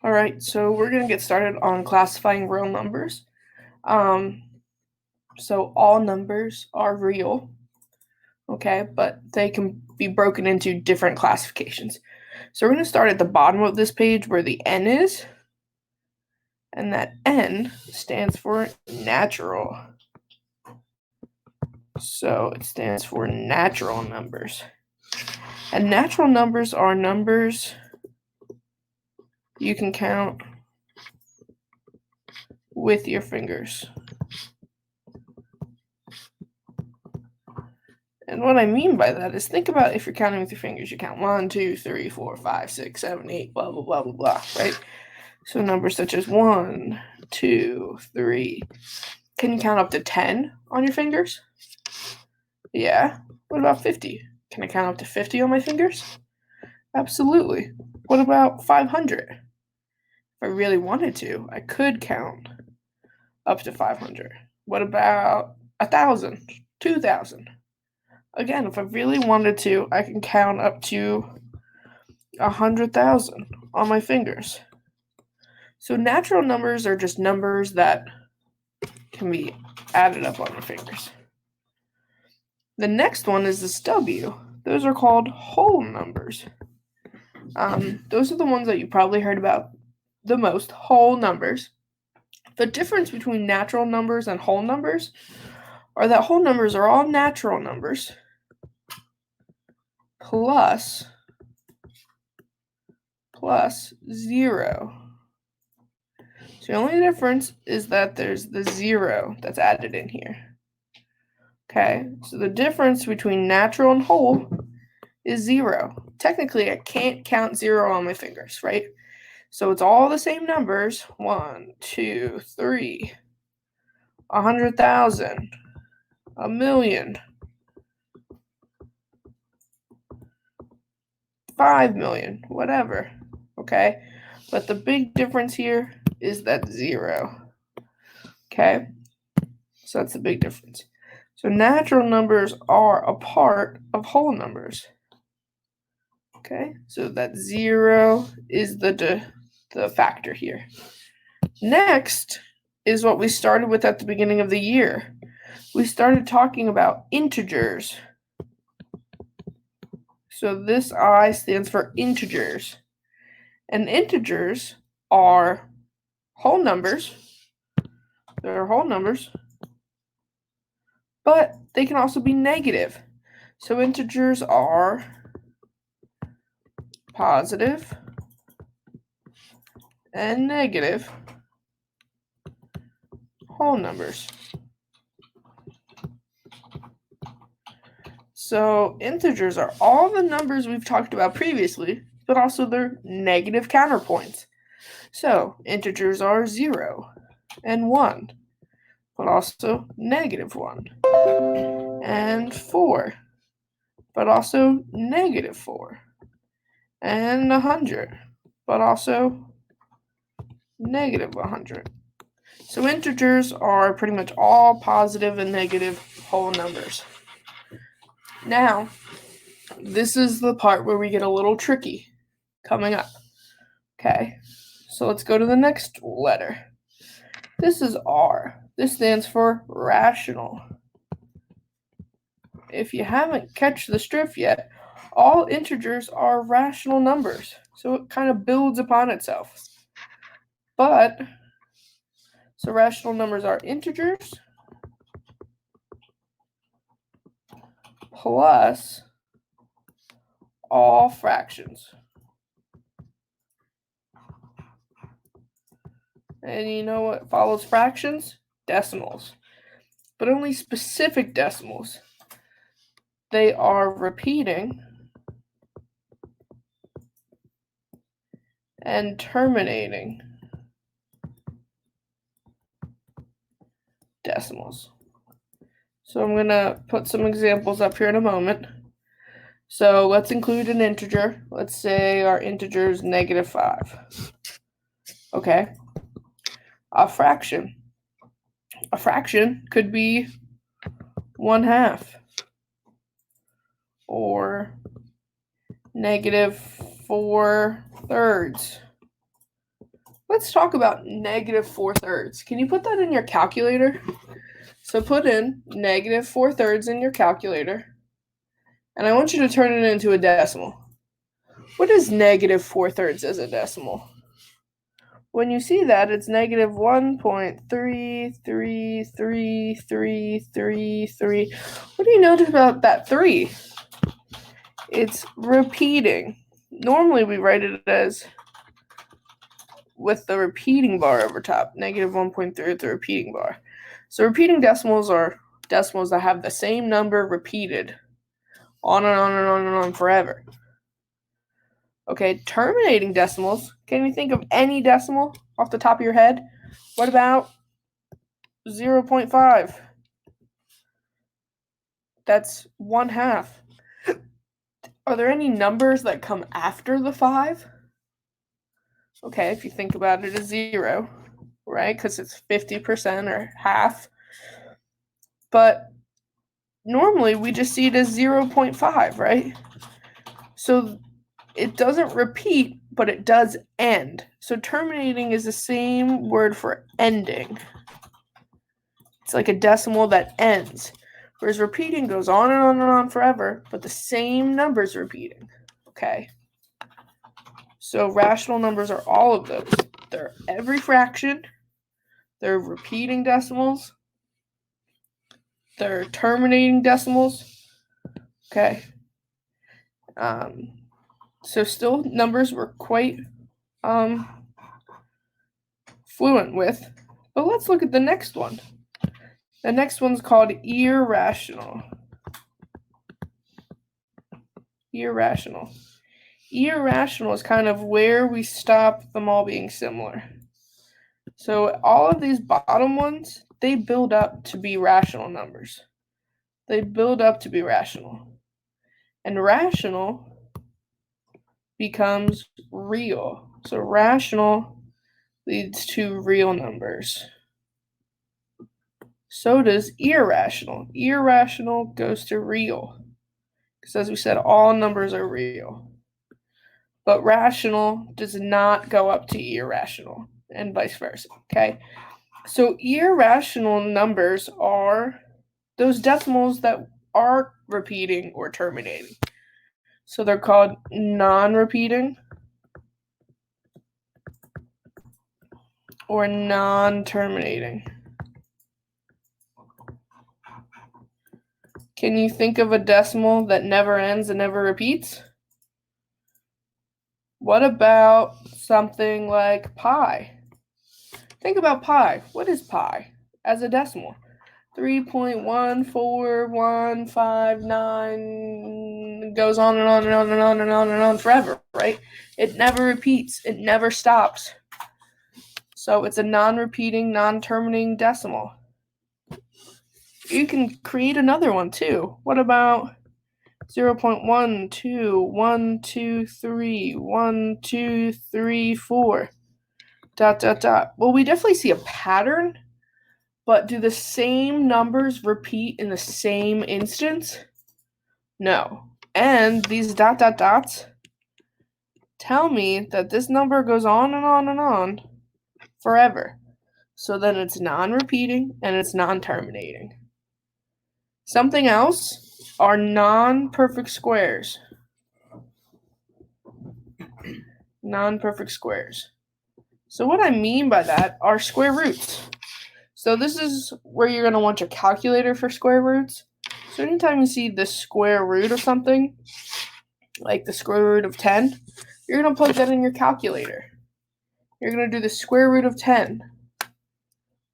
All right, so we're going to get started on classifying real numbers. So all numbers are real, okay, but they can be broken into different classifications. So we're going to start at the bottom of this page where the N is, and that N stands for natural. So it stands for natural numbers. And natural numbers are numbers you can count with your fingers. And what I mean by that is think about if you're counting with your fingers, you count 1, 2, 3, 4, 5, 6, 7, 8, blah, blah, blah, blah, blah, right? So numbers such as 1, 2, 3. Can you count up to 10 on your fingers? Yeah. What about 50? Can I count up to 50 on my fingers? Absolutely. What about 500? If I really wanted to, I could count up to 500. What about 1,000, 2,000? Again, if I really wanted to, I can count up to 100,000 on my fingers. So natural numbers are just numbers that can be added up on your fingers. The next one is this W. Those are called whole numbers. Those are the ones that you probably heard about the most, whole numbers. The difference between natural numbers and whole numbers are that whole numbers are all natural numbers plus 0. So the only difference is that there's the 0 that's added in here. Okay, so the difference between natural and whole is 0. Technically, I can't count 0 on my fingers, right? So it's all the same numbers. 1, 2, 3, 100,000, 1,000,000, 5,000,000, whatever. Okay, but the big difference here is that 0. Okay, so that's the big difference. So natural numbers are a part of whole numbers. Okay, so that 0 is the factor here. Next is what we started with at the beginning of the year. We started talking about integers. So this I stands for integers. And integers are whole numbers. They're whole numbers. But they can also be negative. So integers are positive and negative whole numbers. So integers are all the numbers we've talked about previously, but also their negative counterpoints. So integers are 0 and 1, but also negative 1, and 4, but also negative 4, and 100, but also negative 100. So integers are pretty much all positive and negative whole numbers. Now, this is the part where we get a little tricky coming up. Okay, so let's go to the next letter. This is R. This stands for rational. If you haven't catch the drift yet, all integers are rational numbers, so it kind of builds upon itself. But, so rational numbers are integers plus all fractions. And you know what follows fractions? Decimals. But only specific decimals. They are repeating and terminating decimals. So I'm going to put some examples up here in a moment. So let's include an integer. Let's say our integer is negative 5. Okay. A fraction. A fraction could be 1/2 or negative 4/3 Let's talk about negative 4/3. Can you put that in your calculator? So put in negative 4/3 in your calculator, and I want you to turn it into a decimal. What is negative 4/3 as a decimal? When you see that, it's negative 1.3333333. What do you notice about that 3? It's repeating. Normally we write it as with the repeating bar over top, negative 1.3 with the repeating bar. So repeating decimals are decimals that have the same number repeated on and on and on and on forever. Okay, terminating decimals. Can you think of any decimal off the top of your head? What about 0.5? That's 1/2. Are there any numbers that come after the 5? Okay, if you think about it as 0, right? Because it's 50% or half. But normally we just see it as 0.5, right? So it doesn't repeat, but it does end. So terminating is the same word for ending. It's like a decimal that ends. Whereas repeating goes on and on and on forever, but the same number's repeating. Okay. So rational numbers are all of those. They're every fraction. They're repeating decimals. They're terminating decimals. Okay. So still numbers we're quite fluent with. But let's look at the next one. The next one's called irrational. Irrational. Irrational is kind of where we stop them all being similar. So all of these bottom ones, they build up to be rational numbers. They build up to be rational. And rational becomes real. So rational leads to real numbers. So does irrational. Irrational goes to real. Because as we said, all numbers are real. But rational does not go up to irrational, and vice versa, okay? So irrational numbers are those decimals that aren't repeating or terminating. So they're called non-repeating or non-terminating. Can you think of a decimal that never ends and never repeats? What about something like pi? Think about pi. What is pi as a decimal? 3.14159 goes on and on and on and on and on and on forever, right? It never repeats. It never stops. So it's a non-repeating, non-terminating decimal. You can create another one too. What about 0.121231234 ... Well, we definitely see a pattern, but do the same numbers repeat in the same instance? No. And these ... dots tell me that this number goes on and on and on forever. So then it's non-repeating and it's non-terminating. Something else are non-perfect squares. Non-perfect squares. So what I mean by that are square roots. So this is where you're going to want your calculator for square roots. So anytime you see the square root of something, like the square root of 10, you're going to plug that in your calculator. You're going to do the square root of 10.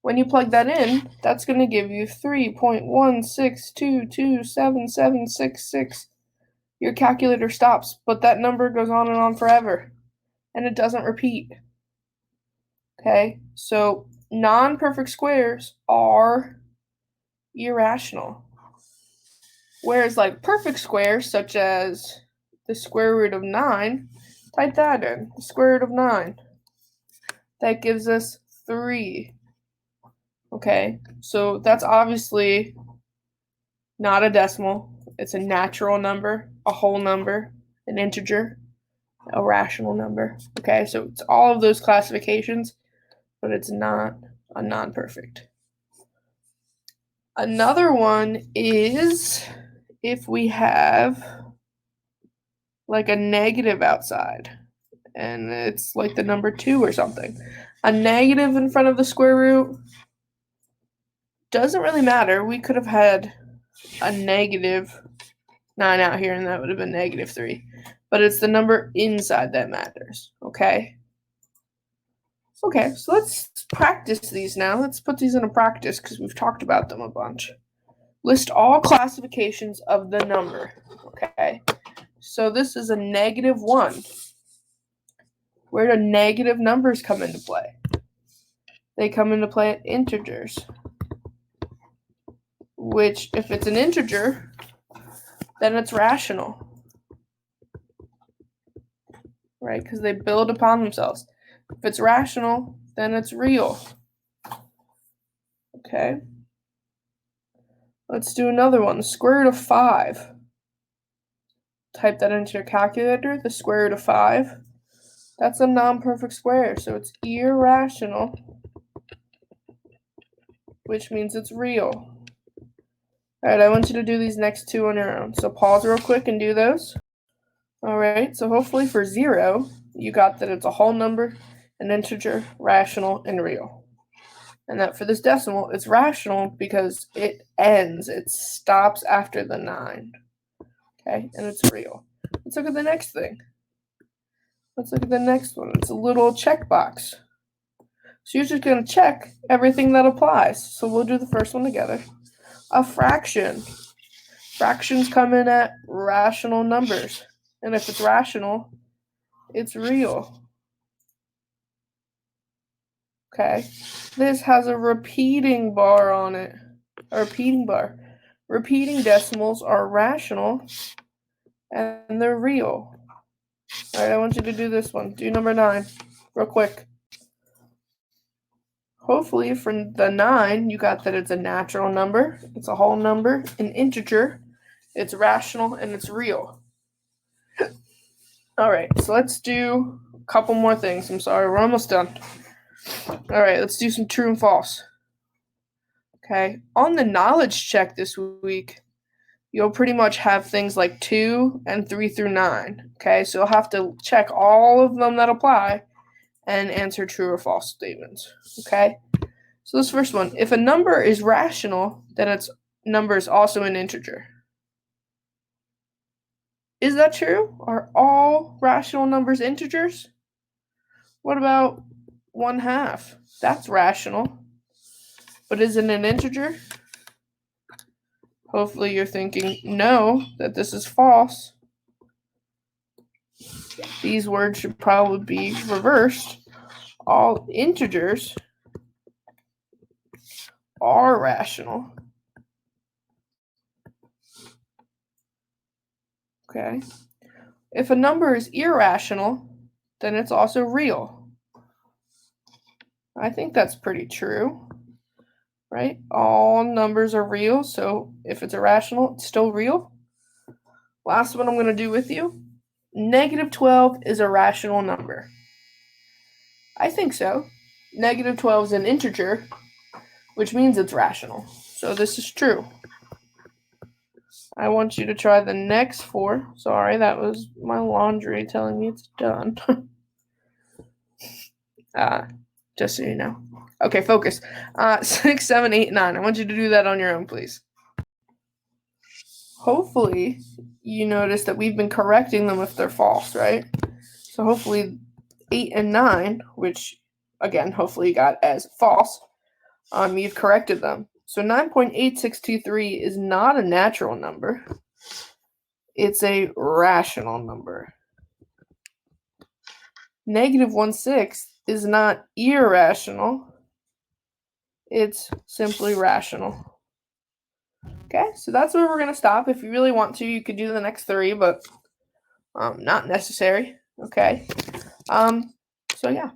When you plug that in, that's going to give you 3.162277766. Your calculator stops, but that number goes on and on forever, and it doesn't repeat. Okay, so non-perfect squares are irrational. Whereas like perfect squares, such as the square root of 9, type that in, the square root of 9. That gives us 3. Okay, so that's obviously not a decimal. It's a natural number, a whole number, an integer. a rational number. Okay, so it's all of those classifications, but it's not a non-perfect. Another one is if we have like a negative outside, and it's like the number 2 or something. A negative in front of the square root doesn't really matter. We could have had a negative 9 out here, and that would have been negative 3. But it's the number inside that matters, okay? Okay, so let's practice these now. Let's put these into practice because we've talked about them a bunch. List all classifications of the number, okay? So this is a negative 1. Where do negative numbers come into play? They come into play at integers, which if it's an integer, then it's rational, right? Because they build upon themselves. If it's rational, then it's real. Okay. Let's do another one. The square root of 5. Type that into your calculator. The square root of 5. That's a non-perfect square, so it's irrational, which means it's real. All right, I want you to do these next 2 on your own. So pause real quick and do those. All right, so hopefully for 0, you got that it's a whole number, an integer, rational, and real. And that for this decimal, it's rational because it ends, it stops after the 9. Okay, and it's real. Let's look at the next thing. Let's look at the next one. It's a little checkbox. So you're just going to check everything that applies. So we'll do the first one together. A fraction. Fractions come in at rational numbers. And if it's rational, it's real. Okay. This has a repeating bar on it. A repeating bar. Repeating decimals are rational and they're real. All right, I want you to do this one. Do number 9 real quick. Hopefully for the 9, you got that it's a natural number, it's a whole number, an integer, it's rational, and it's real. All right, so let's do a couple more things. I'm sorry, we're almost done. All right, let's do some true and false. Okay, on the knowledge check this week, you'll pretty much have things like 2 and 3 through 9. Okay, so you'll have to check all of them that apply and answer true or false statements. Okay, so this first one, if a number is rational, then its number is also an integer. Is that true? Are all rational numbers integers? What about 1/2? That's rational. But is it an integer? Hopefully you're thinking no, that this is false. These words should probably be reversed. All integers are rational. Okay. If a number is irrational, then it's also real. I think that's pretty true, right? All numbers are real, so if it's irrational, it's still real. Last one I'm going to do with you. -12 is a rational number. I think so. -12 is an integer, which means it's rational. So this is true. I want you to try the next 4. Sorry, that was my laundry telling me it's done. Just so you know. Okay, focus. 6, 7, 8, 9. I want you to do that on your own, please. Hopefully, you notice that we've been correcting them if they're false, right? So hopefully 8 and 9, which, again, hopefully you got as false, you've corrected them. So 9.8623 is not a natural number. It's a rational number. -1/6 is not irrational. It's simply rational. Okay, so that's where we're going to stop. If you really want to, you could do the next 3, but not necessary. Okay. So yeah.